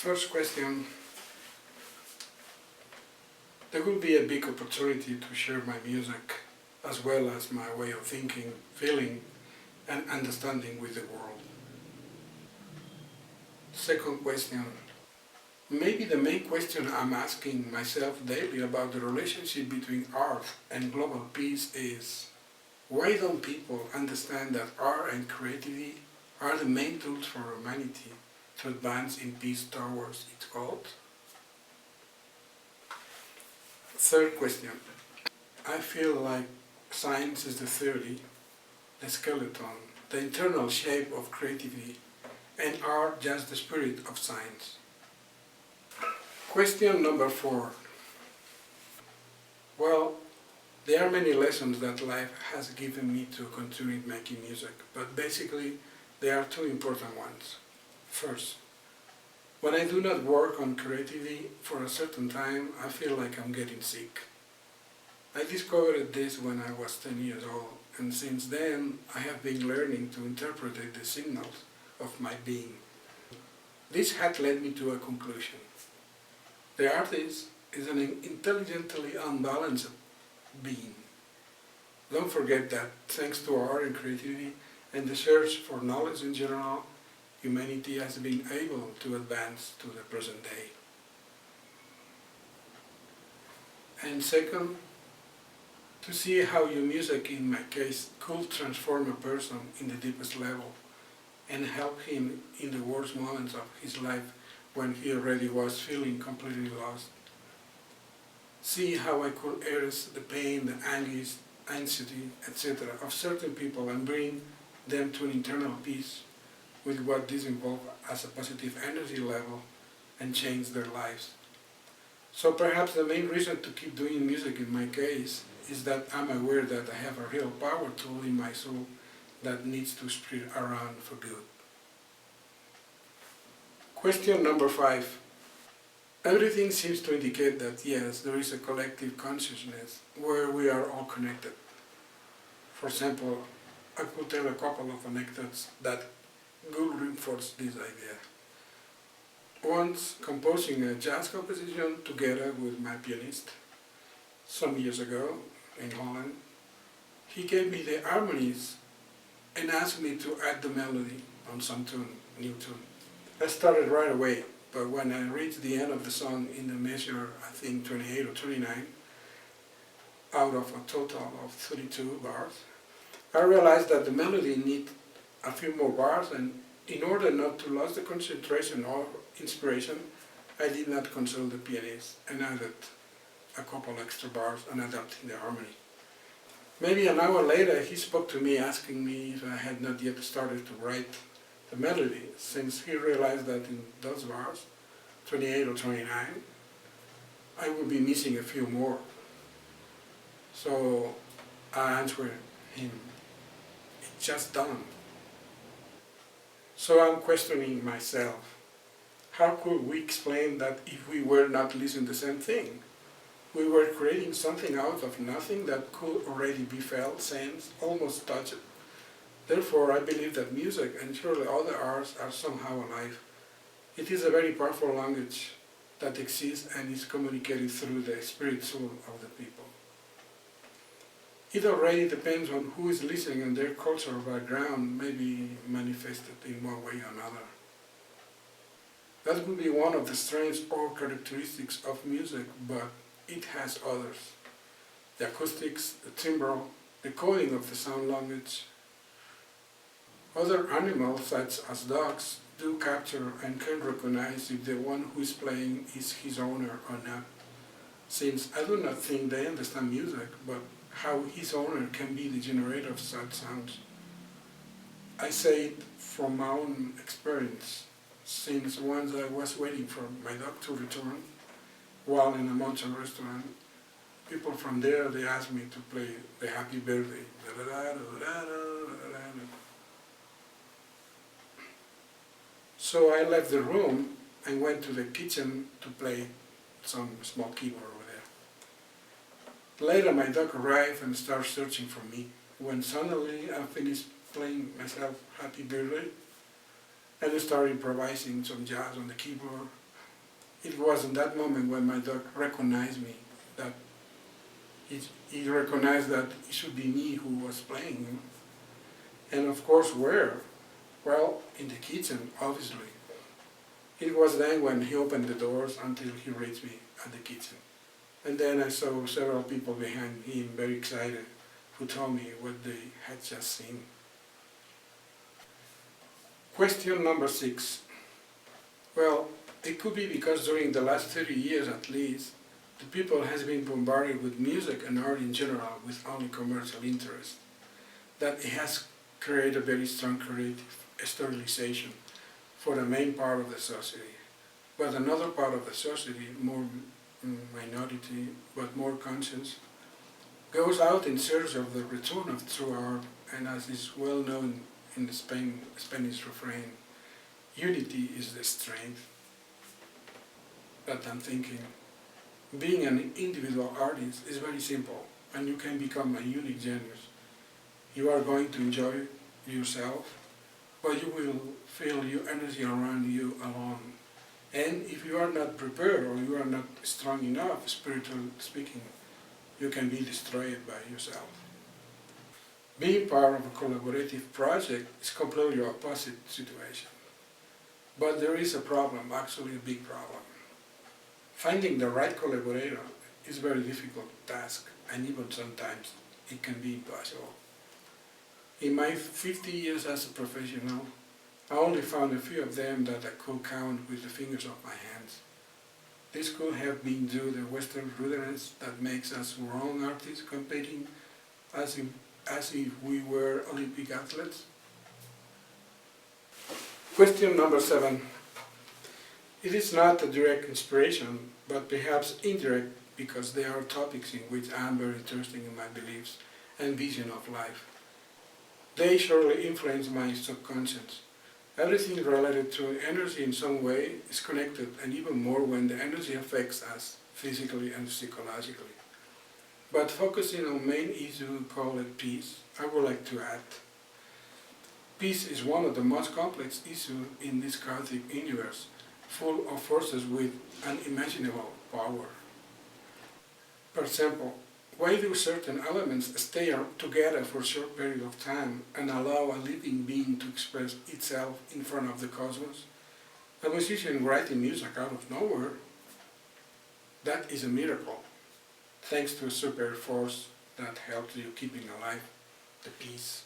First question, there will be a big opportunity to share my music as well as my way of thinking, feeling, and understanding with the world. Second question, maybe the main question I'm asking myself daily about the relationship between art and global peace is, why don't people understand that art and creativity are the main tools for humanity to advance in peace towards its goals? Third question, I feel like science is the theory, the skeleton, the internal shape of creativity, and art just the spirit of science. Question number 4. Well, there are many lessons that life has given me to continue making music, but basically there are two important ones. First, when I do not work on creativity for a certain time, I feel like I'm getting sick. I discovered this when I was 10 years old, and since then I have been learning to interpret the signals of my being. This had led me to a conclusion. The artist is an intelligently unbalanced being. Don't forget that thanks to art and creativity and the search for knowledge in general, humanity has been able to advance to the present day. And second, to see how your music, in my case, could transform a person in the deepest level and help him in the worst moments of his life when he already was feeling completely lost. See how I could erase the pain, the anguish, anxiety, etc. of certain people and bring them to an internal peace with what this involves as a positive energy level and change their lives. So perhaps the main reason to keep doing music in my case is that I'm aware that I have a real power tool in my soul that needs to spread around for good. Question number 5. Everything seems to indicate that yes, there is a collective consciousness where we are all connected. For example, I could tell a couple of anecdotes that will reinforce this idea. Once composing a jazz composition together with my pianist some years ago in Holland, he gave me the harmonies and asked me to add the melody on some tune, new tune. I started right away, but when I reached the end of the song in the measure, I think 28 or 29, out of a total of 32 bars, I realized that the melody needed a few more bars, and in order not to lose the concentration or inspiration, I did not consult the pianist and added a couple extra bars and adapting the harmony. Maybe an hour later, he spoke to me asking me if I had not yet started to write the melody, since he realized that in those bars, 28 or 29, I would be missing a few more. So I answered him, it's just done. So I'm questioning myself, how could we explain that if we were not listening to the same thing? We were creating something out of nothing that could already be felt, sensed, almost touched. Therefore, I believe that music and surely other arts are somehow alive. It is a very powerful language that exists and is communicated through the spirit soul of the people. It already depends on who is listening and their cultural background may be manifested in one way or another. That would be one of the strengths or characteristics of music, but it has others. The acoustics, the timbre, the coding of the sound language. Other animals, such as dogs, do capture and can recognize if the one who is playing is his owner or not, since I do not think they understand music, but how his owner can be the generator of such sounds. I say it from my own experience, since once I was waiting for my dog to return while in a mountain restaurant. People from there, they asked me to play the Happy Birthday. So I left the room and went to the kitchen to play some small keyboard over there. Later my dog arrived and started searching for me. When suddenly I finished playing myself Happy Birthday and I started improvising some jazz on the keyboard, It was in that moment when my dog recognized me, that he recognized that it should be me who was playing, you know? And of course where? Well, in the kitchen, obviously. It was then when he opened the doors until he reached me at the kitchen. And then I saw several people behind him, very excited, who told me what they had just seen. Question number 6. Well, it could be because during the last 30 years at least, the people has been bombarded with music and art in general with only commercial interest, that it has created a very strong creative sterilization for the main part of the society. But another part of the society, more minority but more conscious, goes out in search of the return of true art, and as is well known in the Spanish refrain, unity is the strength. But I'm thinking, being an individual artist is very simple, and you can become a unique genius. You are going to enjoy yourself, but you will feel your energy around you alone. And if you are not prepared or you are not strong enough, spiritually speaking, you can be destroyed by yourself. Being part of a collaborative project is completely opposite situation. But there is a problem, actually a big problem. Finding the right collaborator is a very difficult task, and even sometimes it can be impossible. In my 50 years as a professional, I only found a few of them that I could count with the fingers of my hands. This could have been due to the Western rudeness that makes us wrong artists competing as if we were Olympic athletes. Question number 7. It is not a direct inspiration, but perhaps indirect, because they are topics in which I am very interested in my beliefs and vision of life. They surely influence my subconscious. Everything related to energy in some way is connected, and even more when the energy affects us physically and psychologically. But focusing on main issue called peace, I would like to add. Peace is one of the most complex issues in this chaotic universe, full of forces with unimaginable power. For example, why do certain elements stay together for a short period of time and allow a living being to express itself in front of the cosmos? A musician writing music out of nowhere? That is a miracle, thanks to a super force that helps you keeping alive, the peace.